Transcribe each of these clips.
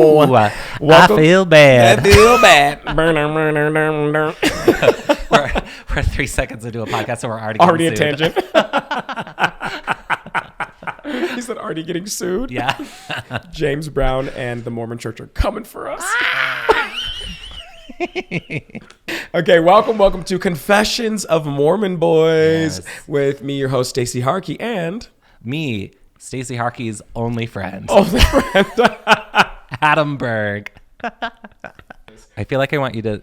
Ooh, I feel bad. I feel bad. We're 3 seconds into a podcast, so we're already Already a getting sued. tangent. He said already getting sued. Yeah. James Brown and the Mormon Church are coming for us. Okay, welcome to Confessions of Mormon Boys with me, your host, Stacey Harkey, and Me, Stacey Harkey's only friend. oh, the friend. Adam Berg. I feel like I want you to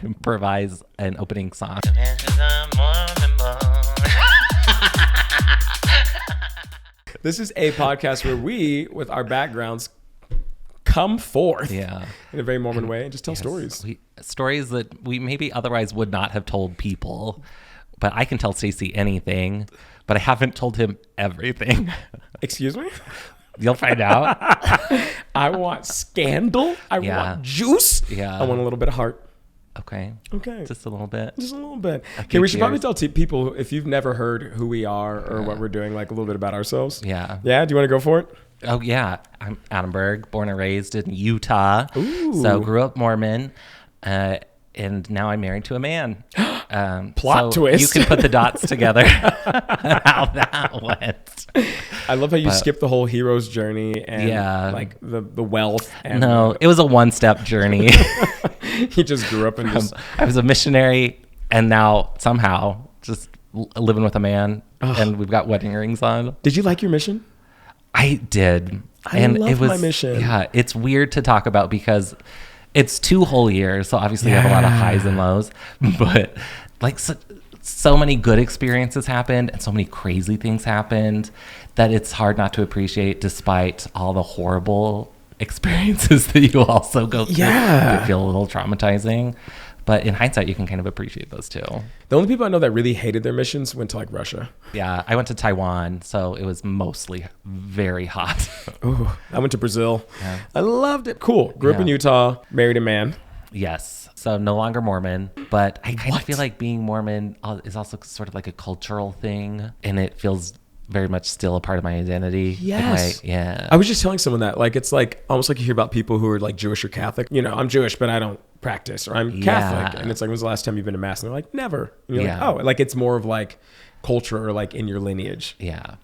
improvise an opening song. This is a podcast where we, with our backgrounds, come forth in a very Mormon way and just tell stories. Stories that we maybe otherwise would not have told people. But I can tell Stacey anything, but I haven't told him everything. Excuse me? You'll find out. I want scandal. I want juice. Yeah. I want a little bit of heart. Okay. Just a little bit. Just a little bit. Okay, we should probably tell people, if you've never heard who we are or what we're doing, like a little bit about ourselves. Yeah. Yeah? Do you want to go for it? Oh, yeah. I'm Adam Berg, born and raised in Utah. Ooh. So grew up Mormon, and now I'm married to a man. Plot twist. You can put the dots together how that went. I love how you skip the whole hero's journey and like the wealth. And no, it was a one-step journey. He just grew up and I was a missionary, and now somehow just living with a man, and we've got wedding rings on. Did you like your mission? I did. I love my mission. Yeah, it's weird to talk about because it's 2 whole years, so obviously you have a lot of highs and lows, but like so many good experiences happened and so many crazy things happened that it's hard not to appreciate despite all the horrible experiences that you also go through that feel a little traumatizing. But in hindsight, you can kind of appreciate those too. The only people I know that really hated their missions went to like Russia. Yeah, I went to Taiwan, so it was mostly very hot. Ooh, I went to Brazil. Yeah. I loved it. Cool. Grew up in Utah, married a man. Yes. So no longer Mormon, but I kind of feel like being Mormon is also sort of like a cultural thing, and it feels very much still a part of my identity. Yes. Yeah. I was just telling someone that, like, it's like almost like you hear about people who are like Jewish or Catholic. You know, I'm Jewish, but I don't practice, or I'm Catholic. And it's like, when's the last time you've been to mass? And they're like, never. And you're like, oh, like it's more of like culture or like in your lineage. Yeah.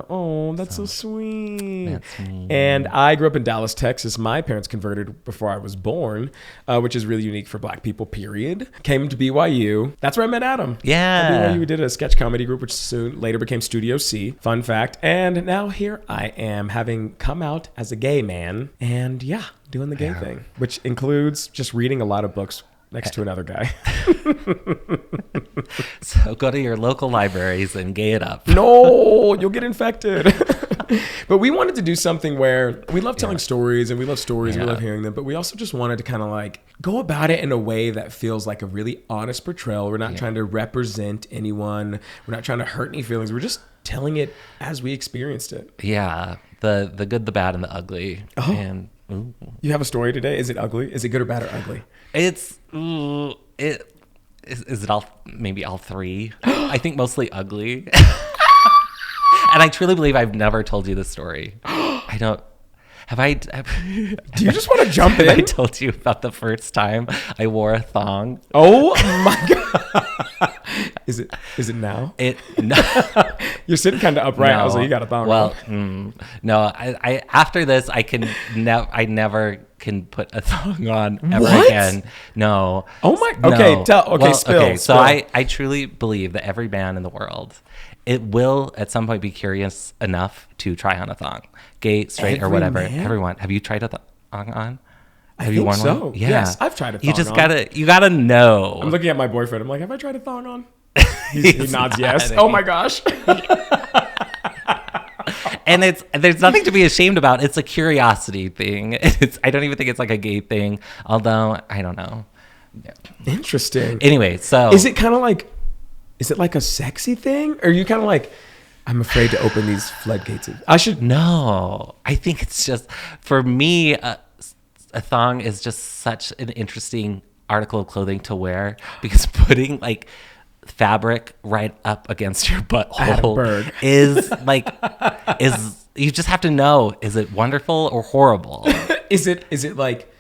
Oh, that's so sweet. That's me. And I grew up in Dallas, Texas. My parents converted before I was born, which is really unique for Black people, period. Came to BYU. That's where I met Adam. Yeah. At BYU, we did a sketch comedy group, which soon later became Studio C. Fun fact. And now here I am, having come out as a gay man and doing the gay thing, which includes just reading a lot of books next to another guy. So go to your local libraries and gay it up. No, you'll get infected. But we wanted to do something where we love telling stories, and we love stories and we love hearing them, but we also just wanted to kind of like go about it in a way that feels like a really honest portrayal. We're not trying to represent anyone. We're not trying to hurt any feelings. We're just telling it as we experienced it. Yeah. The good, the bad, and the ugly. Oh. And you have a story today? Is it ugly? Is it good or bad or ugly? Is it all, maybe all 3? I think mostly ugly. And I truly believe I've never told you this story. I don't. Have I? Do you just want to jump in? I told you about the first time I wore a thong. Oh my God. Is it now? No. You're sitting kind of upright. No. I was like, you got a thong. Well, no. I after this, I never can put a thong on ever again. No. Oh my. Okay. No. Spill. Okay. So spill. I truly believe that every man in the world, it will at some point be curious enough to try on a thong, gay, straight, or whatever. Man? Everyone. Have you tried a thong on? Have you worn one? Yeah. Yes, I've tried a thong on. You just gotta know. I'm looking at my boyfriend. I'm like, have I tried a thong on? He nods yes. Oh my gosh. And there's nothing to be ashamed about. It's a curiosity thing. I don't even think it's like a gay thing, although I don't know. Yeah. Interesting. Anyway, so is it like a sexy thing? Or are you kind of like, I'm afraid to open these floodgates? No, I think it's just, for me, a thong is just such an interesting article of clothing to wear, because putting like fabric right up against your butthole is you just have to know, is it wonderful or horrible? Is it like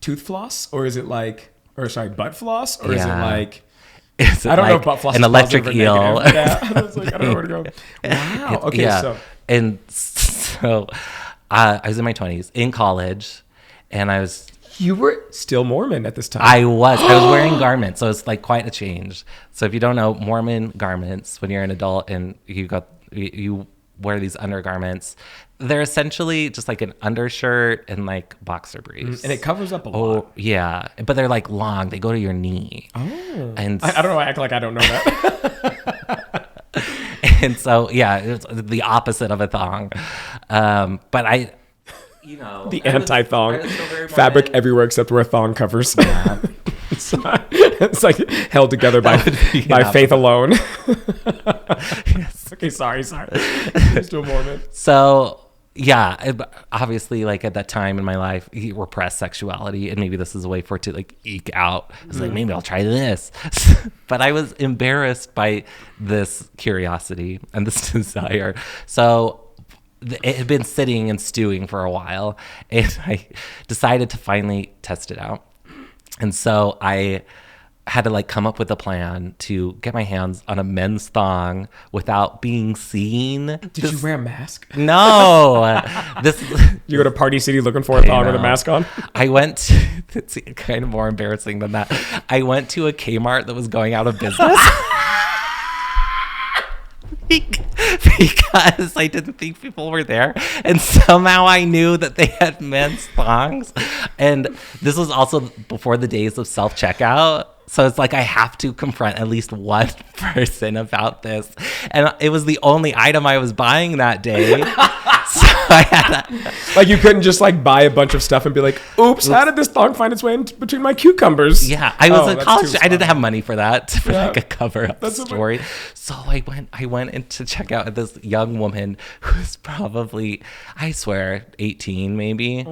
tooth floss, or is it like, or sorry, butt floss, or is it like, I don't know if butt floss an is electric positive or eel. negative. Yeah, I was like, I don't know where to go. Wow. Okay, so I was in my 20s in college, and you were still Mormon at this time. I was wearing garments, so it's like quite a change. So if you don't know, Mormon garments, when you're an adult and you wear these undergarments, they're essentially just like an undershirt and like boxer briefs, and it covers up a lot. Oh yeah, but they're like long; they go to your knee. Oh, and I don't know. I act like I don't know that. And so yeah, it's the opposite of a thong. But the anti-thong fabric everywhere except where thong covers. Yeah. It's like held together by faith alone. Yes. Okay, sorry. Still Mormon. So yeah, obviously, like at that time in my life, repressed sexuality, and maybe this is a way for it to like eke out. I was like, maybe I'll try this, but I was embarrassed by this curiosity and this desire. So it had been sitting and stewing for a while, and I decided to finally test it out. And so I had to like come up with a plan to get my hands on a men's thong without being seen. Did you wear a mask? No. You go to Party City looking for a thong with a mask on? I went to, it's kind of more embarrassing than that. I went to a Kmart that was going out of business. Because I didn't think people were there, and somehow I knew that they had men's thongs, and this was also before the days of self-checkout, so it's like I have to confront at least one person about this, and it was the only item I was buying that day. So I had like, you couldn't just like buy a bunch of stuff and be like, oops, how did this thong find its way in between my cucumbers? Yeah, I was in college. I didn't have money for that, for like a cover-up story. So I went in to check out this young woman who was probably, I swear, 18 maybe.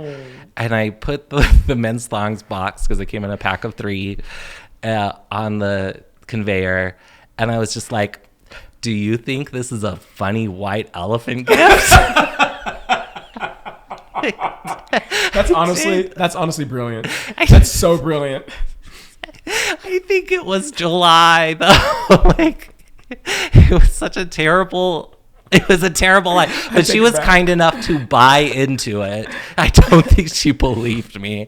And I put the men's thongs box, because it came in a pack of 3, on the conveyor. And I was just like, do you think this is a funny white elephant gift? That's honestly brilliant. That's so brilliant. I think it was July though. Like, it was a terrible lie. But she was kind enough to buy into it. I don't think she believed me,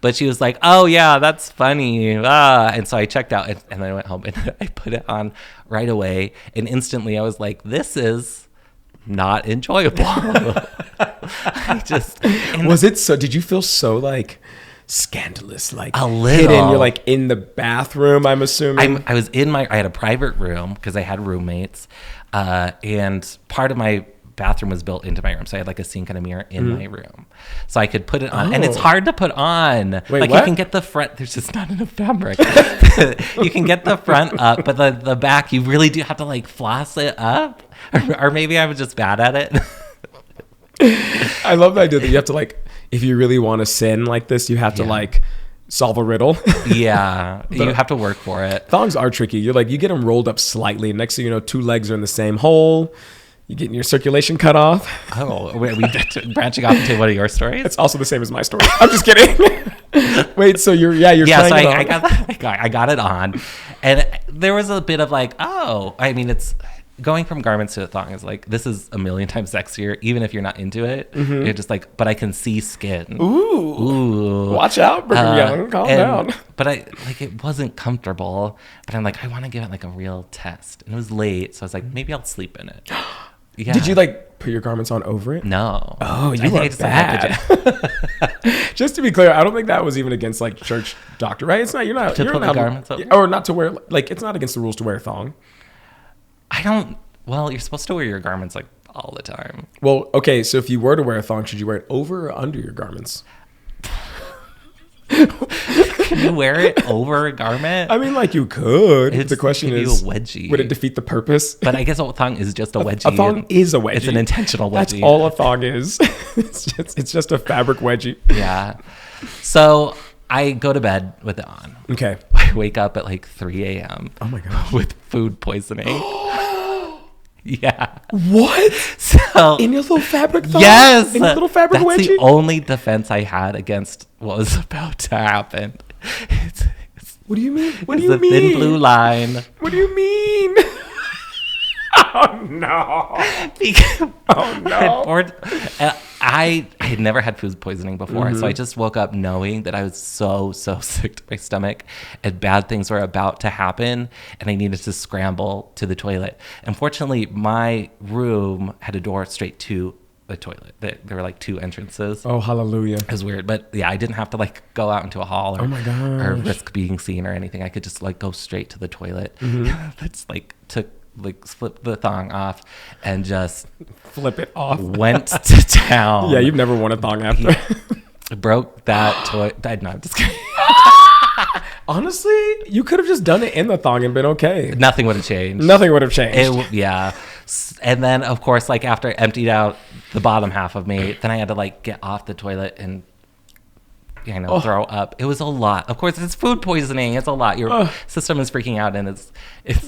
but she was like, "Oh yeah, that's funny." And so I checked out, and then I went home and I put it on right away. And instantly, I was like, "This is not enjoyable." Was it so? Did you feel so like scandalous, like a little hidden? You're like in the bathroom, I'm assuming. I was I had a private room because I had roommates, and part of my bathroom was built into my room, so I had like a sink and a mirror in my room, so I could put it on. And it's hard to put on. Wait, like, what? you can get the front, there's just not enough fabric. You can get the front up, but the back, you really do have to like floss it up, or maybe I was just bad at it. I love the idea that you have to, like, if you really want to sin like this, you have to like solve a riddle. Yeah, you have to work for it. Thongs are tricky. You're like, you get them rolled up slightly. Next thing you know, 2 legs are in the same hole. You getting your circulation cut off. Oh, wait, are we branching off into one of your stories? It's also the same as my story. I'm just kidding. Wait, so you're trying so it on. I got it on, and there was a bit of like, oh, I mean, it's going from garments to a thong is like, this is a million times sexier, even if you're not into it. Mm-hmm. You're just like, but I can see skin. Ooh. Watch out, Brigham Young. Calm down. But it wasn't comfortable. But I'm like, I want to give it like a real test. And it was late, so I was like, maybe I'll sleep in it. Yeah. Did you like put your garments on over it? No. Oh, you are bad. Just to be clear, I don't think that was even against like church doctrine, right? It's not. You're not. To you're put not, the garments over? or not to wear. Like, it's not against the rules to wear a thong. Well, you're supposed to wear your garments like all the time. Well, okay, so if you were to wear a thong, should you wear it over or under your garments? Can you wear it over a garment? I mean, like, you could. The question is, a wedgie. Would it defeat the purpose? But I guess a thong is just a wedgie. A thong is a wedgie. It's an intentional wedgie. That's all a thong is. It's just a fabric wedgie. Yeah. So I go to bed with it on. Okay. I wake up at like 3 a.m. Oh my gosh. With food poisoning. Yeah. What? So In your little fabric thong? yes, In your little fabric that's wedgie? the only defense I had against what was about to happen. It's, What do you mean? What do it's you the thin mean? blue line. What do you mean? Oh no! Because Oh no! I had never had food poisoning before, so I just woke up knowing that I was so sick to my stomach, and bad things were about to happen, and I needed to scramble to the toilet. Unfortunately, my room had a door straight to the toilet. There were like two entrances. Oh hallelujah! It was weird, but yeah, I didn't have to like go out into a hall or, Oh my gosh. or risk being seen or anything. I could just like go straight to the toilet. That's like flip the thong off and just Flip it off. went to town. Yeah, you've never worn a thong after. Broke that toy. No, I'm just kidding. Honestly, you could have just done it in the thong and been okay. Nothing would have changed. Nothing would have changed. Yeah. And then, of course, like after I emptied out the bottom half of me, then I had to like get off the toilet and throw up. It was a lot. Of course, it's food poisoning. It's a lot. Your system is freaking out, and it's.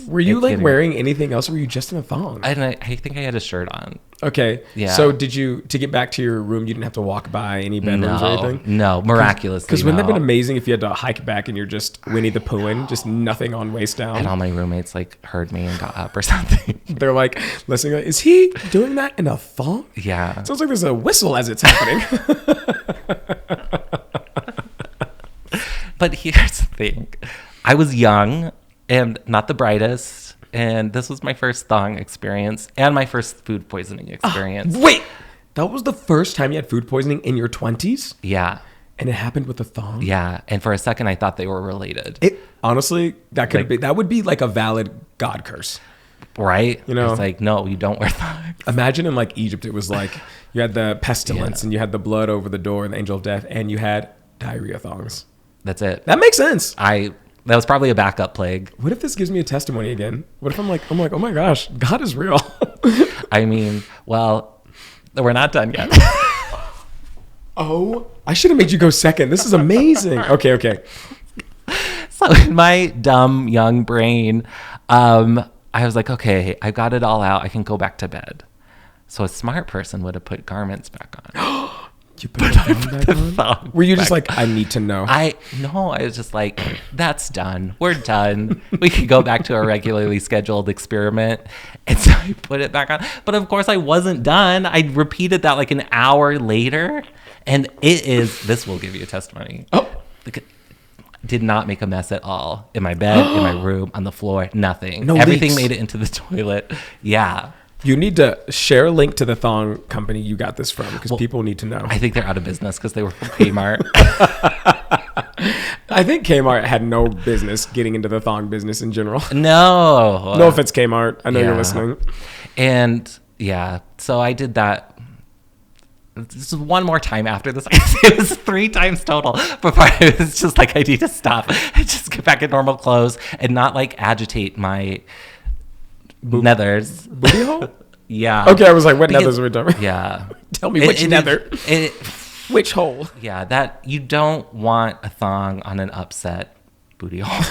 Were you like wearing anything else, or were you just in a thong? I think I had a shirt on. Okay. Yeah. So to get back to your room, you didn't have to walk by any bedrooms or anything? No, miraculously. Because wouldn't that have been amazing if you had to hike back and you're just Winnie the Poohing, just nothing on waist down? And all my roommates like heard me and got up or something. They're like listening. Like, is he doing that in a thong? Yeah. Sounds like there's a whistle as it's happening. But here's the thing. I was young and not the brightest. And this was my first thong experience and my first food poisoning experience. Wait, that was the first time you had food poisoning in your 20s? Yeah. And it happened with a thong? Yeah. And for a second, I thought they were related. Honestly, that would be like a valid God curse. Right? You know? It's like, no, you don't wear thongs. Imagine in like Egypt, it was like you had the pestilence and you had the blood over the door and the angel of death and you had diarrhea thongs. That's it. That makes sense. That was probably a backup plague. What if this gives me a testimony again? What if I'm like, oh my gosh, God is real. I mean, well, we're not done yet. Oh, I should have made you go second. This is amazing. Okay. So in my dumb young brain, I was like, okay, I got it all out. I can go back to bed. So a smart person would have put garments back on. You put the thong? Were you just like, I need to know? I was just like, that's done. We're done. We could go back to a regularly scheduled experiment. And so I put it back on. But of course I wasn't done. I repeated that like an hour later. And this will give you a testimony. Oh. Did not make a mess at all in my bed, in my room, on the floor, nothing. No Everything leaks. made it into the toilet. Yeah. You need to share a link to the thong company you got this from because people need to know. I think they're out of business because they were from Kmart. I think Kmart had no business getting into the thong business in general. No. No offense, Kmart. I know you're listening. And yeah, so I did that. This is one more time after this. It was 3 times total before I was just like, I need to stop and just get back in normal clothes and not like agitate my nethers. Booty hole? Yeah. Okay, I was like, what nethers are we talking about? Yeah. Tell me which nether. Which hole? Yeah, that you don't want a thong on an upset booty hole.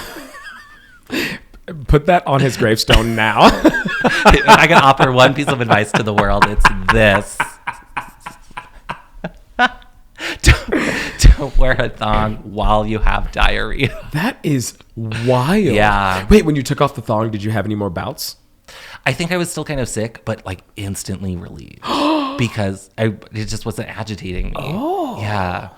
Put that on his gravestone now. If I can offer one piece of advice to the world, it's this. Don't wear a thong while you have diarrhea. That is wild. Yeah. Wait, when you took off the thong, did you have any more bouts? I think I was still kind of sick, but like instantly relieved because it just wasn't agitating me. Oh. Yeah.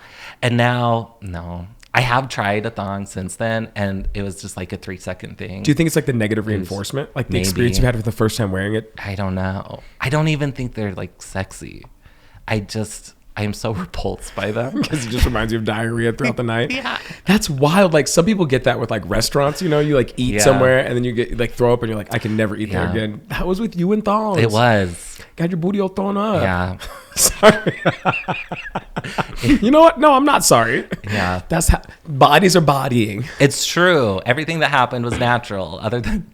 And now, no. I have tried a thong since then, and it was just like a 3-second thing. Do you think it's like the negative reinforcement? Like the experience you had with the first time wearing it? I don't know. I don't even think they're like sexy. I am so repulsed by them. Because it just reminds you of diarrhea throughout the night. Yeah. That's wild. Like some people get that with like restaurants, you know, you like eat somewhere and then you get like throw up and you're like, I can never eat there again. That was with you and thongs. It was. Got your booty all thrown up. Yeah. Sorry. You know what? No, I'm not sorry. Yeah. That's how bodies are bodying. It's true. Everything that happened was natural, other than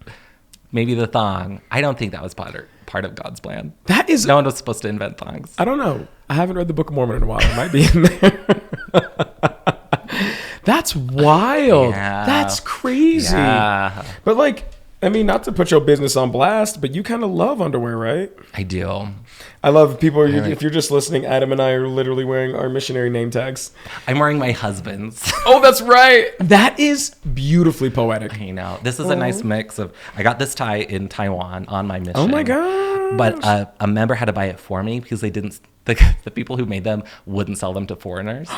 maybe the thong. I don't think that was part of God's plan. That is... No one was supposed to invent thongs. I don't know. I haven't read the Book of Mormon in a while. It might be in there. That's wild. Yeah. That's crazy. Yeah. But like, I mean, not to put your business on blast, but you kind of love underwear, right? I do. I love people. If you're just listening, Adam and I are literally wearing our missionary name tags. I'm wearing my husband's. Oh, that's right. That is beautifully poetic. You know, this is a nice mix of. I got this tie in Taiwan on my mission. Oh my god! But a member had to buy it for me because they didn't. The people who made them wouldn't sell them to foreigners.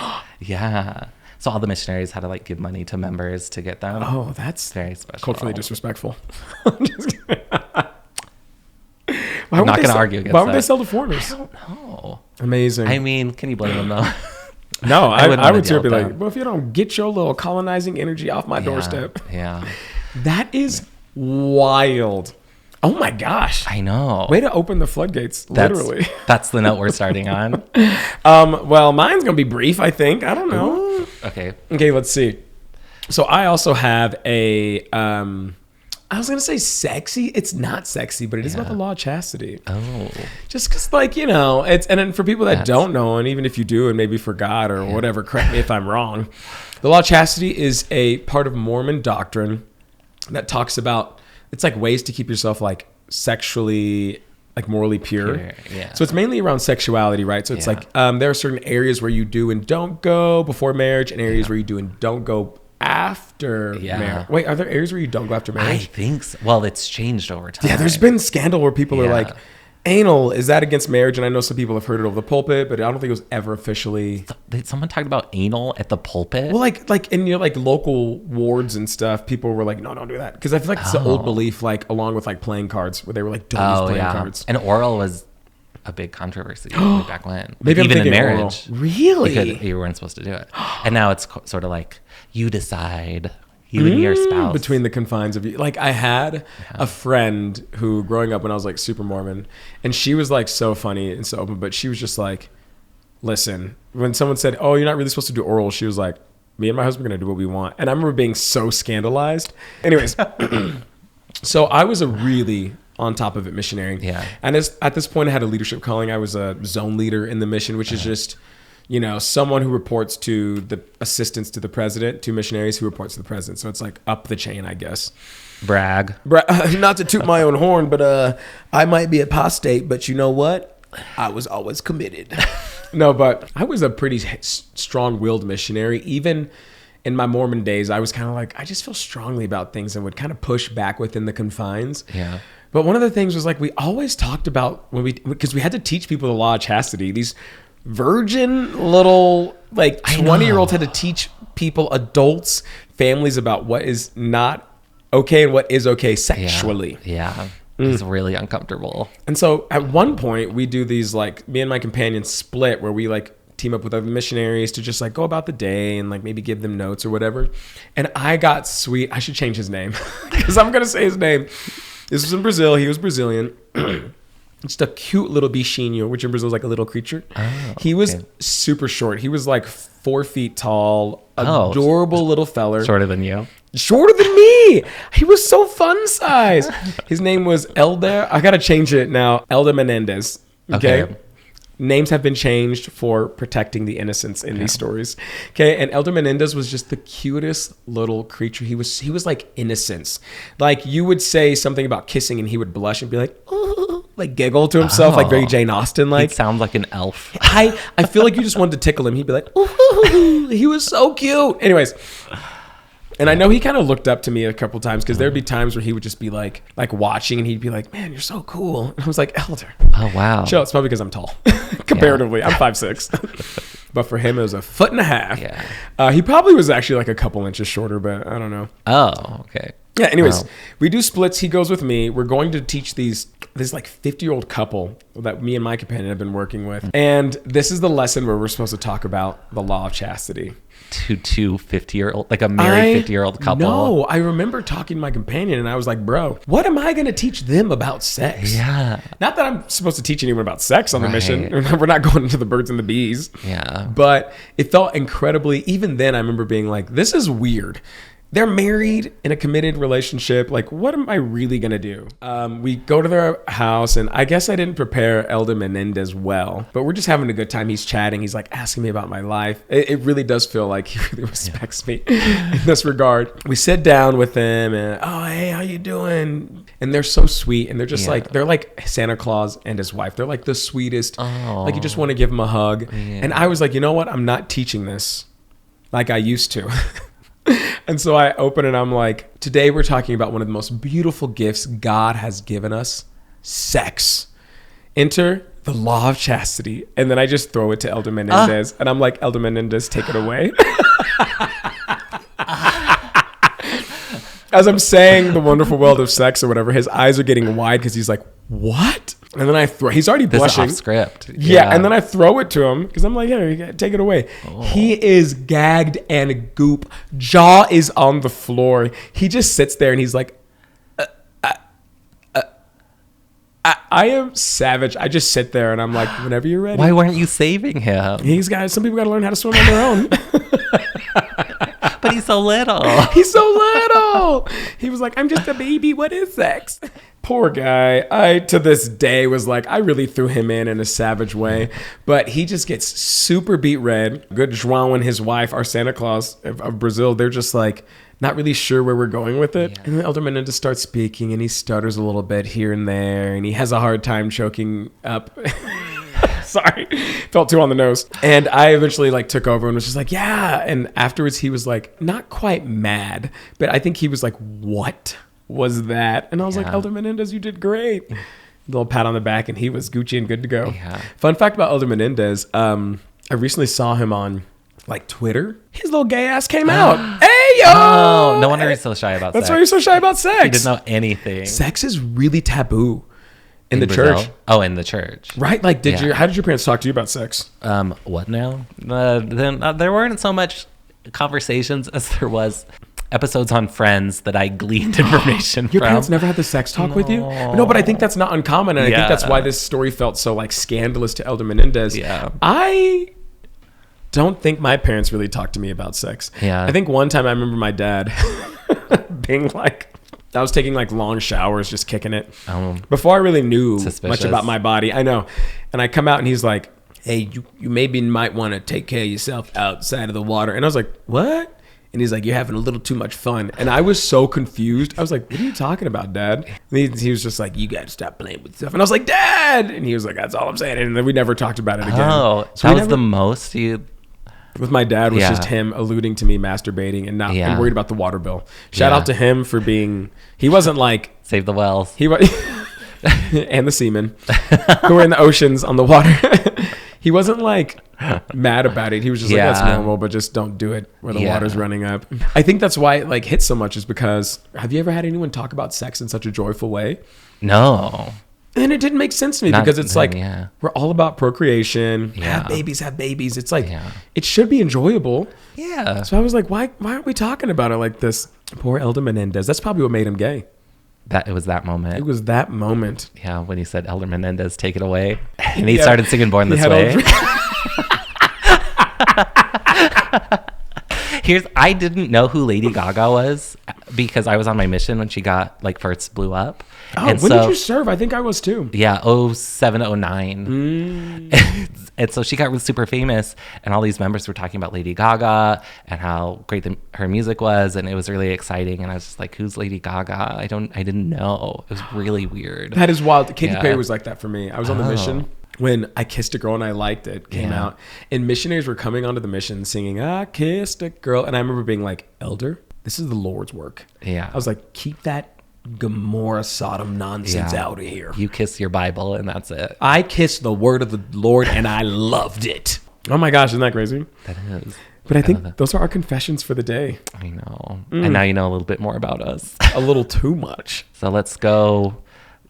Yeah. So all the missionaries had to like give money to members to get them. Oh, that's very special. Culturally disrespectful. I'm not going to argue against that. Why would they sell to foreigners? I don't know. Amazing. I mean, can you blame them though? No, I would too be like, well, if you don't get your little colonizing energy off my doorstep. Yeah. That is wild. Oh my gosh. I know. Way to open the floodgates, literally. That's the note we're starting on. Well, mine's going to be brief, I think. I don't know. Ooh, okay, let's see. So I also have a, I was going to say sexy. It's not sexy, but it is about the law of chastity. Oh. Just because, like, you know, it's, and then for people that don't know, and even if you do and maybe forgot or whatever, correct me if I'm wrong, the law of chastity is a part of Mormon doctrine that talks about, it's like ways to keep yourself like sexually, like morally pure. Yeah. So it's mainly around sexuality, right? So it's like there are certain areas where you do and don't go before marriage, and areas where you do and don't go after marriage. Wait, are there areas where you don't go after marriage? I think so. Well, it's changed over time. Yeah, there's been scandal where people are like, anal, is that against marriage? And I know some people have heard it over the pulpit, but I don't think it was ever officially. Someone talked about anal at the pulpit? Well, like in your like local wards and stuff, people were like, no, don't do that. Because I feel like it's the old belief, like along with like playing cards, where they were like, don't use playing cards. And oral was a big controversy way back when. Maybe even I'm in marriage. Oral. Really? You weren't supposed to do it. And now it's sort of like, you decide. You and your spouse. Between the confines of you. Like I had a friend who growing up when I was like super Mormon, and she was like so funny and so open, but she was just like, listen, when someone said, oh, you're not really supposed to do oral, she was like, me and my husband are going to do what we want. And I remember being so scandalized. Anyways, so I was a really on top of it missionary. Yeah. And at this point I had a leadership calling. I was a zone leader in the mission, which is just, you know, someone who reports to the assistants to the president, to missionaries who reports to the president. So it's like up the chain, I guess. Brag. Not to toot my own horn, but I might be apostate, but you know what? I was always committed. No, but I was a pretty strong-willed missionary. Even in my Mormon days, I was kind of like, I just feel strongly about things and would kind of push back within the confines. Yeah. But one of the things was like, we always talked about because we had to teach people the law of chastity. These virgin little like 20-year-olds had to teach people, adults, families about what is not okay and what is okay sexually. Yeah. It's really uncomfortable. And so at one point we do these, like, me and my companion split where we like team up with other missionaries to just like go about the day and like maybe give them notes or whatever. And I got sweet. I should change his name because I'm going to say his name. This was in Brazil. He was Brazilian. Just a cute little bichinho, which in Brazil is like a little creature. Oh, he was super short. He was like 4 feet tall, adorable little feller. Shorter than you? Shorter than me. He was so fun size. His name was Elder. I got to change it now. Elder Menendez. Okay. Names have been changed for protecting the innocents in these stories. Okay. And Elder Menendez was just the cutest little creature. He was like innocence. Like you would say something about kissing and he would blush and be like, oh, like giggle to himself, like very Jane Austen like. It sounds like an elf. I feel like you just wanted to tickle him. He'd be like, ooh, he was so cute. Anyways. And I know he kind of looked up to me a couple times because there'd be times where he would just be like watching and he'd be like, man, you're so cool. And I was like, Elder. Oh, wow. Chill. It's probably because I'm tall. Comparatively. I'm 5'6". But for him, it was 1.5 feet. Yeah. He probably was actually like a couple inches shorter, but I don't know. Oh, okay. Yeah, anyways, we do splits. He goes with me. We're going to teach this like 50-year-old couple that me and my companion have been working with. And this is the lesson where we're supposed to talk about the law of chastity. To 50-year-old, like a married 50-year-old couple. No, I remember talking to my companion and I was like, bro, what am I going to teach them about sex? Yeah. Not that I'm supposed to teach anyone about sex on the mission. We're not going into the birds and the bees. Yeah. But it felt incredibly, even then I remember being like, this is weird. they're married in a committed relationship. Like, what am I really going to do? We go to their house, and I guess I didn't prepare Elder Menendez well, but we're just having a good time. He's chatting. He's like asking me about my life. It really does feel like he really respects me in this regard. We sit down with him and, oh, hey, how you doing? And they're so sweet. And they're just they're like Santa Claus and his wife. They're like the sweetest. Oh. Like, you just want to give them a hug. Yeah. And I was like, you know what? I'm not teaching this like I used to. And so I open and I'm like, today we're talking about one of the most beautiful gifts God has given us, sex. Enter the law of chastity. And then I just throw it to Elder Menendez. And I'm like, Elder Menendez, take it away. As I'm saying the wonderful world of sex or whatever, his eyes are getting wide because he's like, what? And then I throw, he's already blushing. This is off script. Yeah. And then I throw it to him because I'm like, here, take it away. Oh. He is gagged and goop. Jaw is on the floor. He just sits there and he's like, I am savage. I just sit there and I'm like, whenever you're ready. Why weren't you saving him? Some people got to learn how to swim on their own. But he's so little. He's so little. He was like, I'm just a baby. What is sex? Poor guy. I, to this day, was like, I really threw him in a savage way. But he just gets super beat red. Good João and his wife, our Santa Claus of Brazil, they're just like, not really sure where we're going with it. Yeah. And then Elder Menendez starts speaking, and he stutters a little bit here and there, and he has a hard time choking up. Sorry, felt too on the nose. And I eventually took over and was just like, yeah. And afterwards he was like, not quite mad, but I think he was like, what was that? And I was like, Elder Menendez, you did great. A little pat on the back, and he was Gucci and good to go. Yeah. Fun fact about Elder Menendez, I recently saw him on Twitter. His little gay ass came out. Hey, yo! Oh, no wonder he's so shy about sex. That's why he's so shy about sex. He didn't know anything. Sex is really taboo. In the Brazil? church. Oh, in the church. Right? How did your parents talk to you about sex? What now? There weren't so much conversations as there was episodes on Friends that I gleaned information from. Your parents never had the sex talk with you? No, but I think that's not uncommon. And I think that's why this story felt so scandalous to Elder Menendez. Yeah. I don't think my parents really talked to me about sex. Yeah. I think one time I remember my dad being like, I was taking long showers, just kicking it. Before I really knew much about my body. I know. And I come out and he's like, hey, you maybe might want to take care of yourself outside of the water. And I was like, what? And he's like, you're having a little too much fun. And I was so confused. I was like, what are you talking about, Dad? And he was just like, you got to stop playing with stuff. And I was like, Dad! And he was like, that's all I'm saying. And then we never talked about it again. Oh, so that was the most you... With my dad was just him alluding to me masturbating and not and worried about the water bill. Shout out to him for being, he wasn't like... Save the wells. He was, and the seamen who were in the oceans on the water. He wasn't mad about it. He was just like, that's normal, but just don't do it where the water's running up. I think that's why it hits so much is because, have you ever had anyone talk about sex in such a joyful way? No. And it didn't make sense to me because it's we're all about procreation. Yeah. Have babies. It's it should be enjoyable. Yeah. So I was like, why aren't we talking about it like this? Poor Elder Menendez. That's probably what made him gay. It was that moment. It was that moment. Yeah, when he said, Elder Menendez, take it away. And he started singing Born This Way. I didn't know who Lady Gaga was because I was on my mission when she got first blew up. Oh, and when did you serve? I think I was too. Yeah, 07, 09. And so she got super famous, and all these members were talking about Lady Gaga and how great her music was, and it was really exciting. And I was just like, "Who's Lady Gaga?" I didn't know. It was really weird. That is wild. Katy Perry was like that for me. I was on the mission when I Kissed a Girl and I Liked It came out, and missionaries were coming onto the mission singing "I Kissed a Girl," and I remember being like, "Elder, this is the Lord's work." Yeah, I was like, "Keep that Gomorrah Sodom nonsense out of here. You kiss your Bible and that's it." I kissed the word of the Lord and I loved it. Oh my gosh, isn't that crazy? That is. But I think those are our confessions for the day. I know. And now you know a little bit more about us. A little too much. So let's go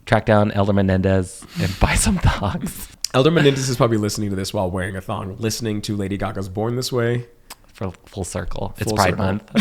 track down Elder Menendez and buy some thongs. Elder Menendez is probably listening to this while wearing a thong, listening to Lady Gaga's Born This Way. For full circle. It's Pride Month.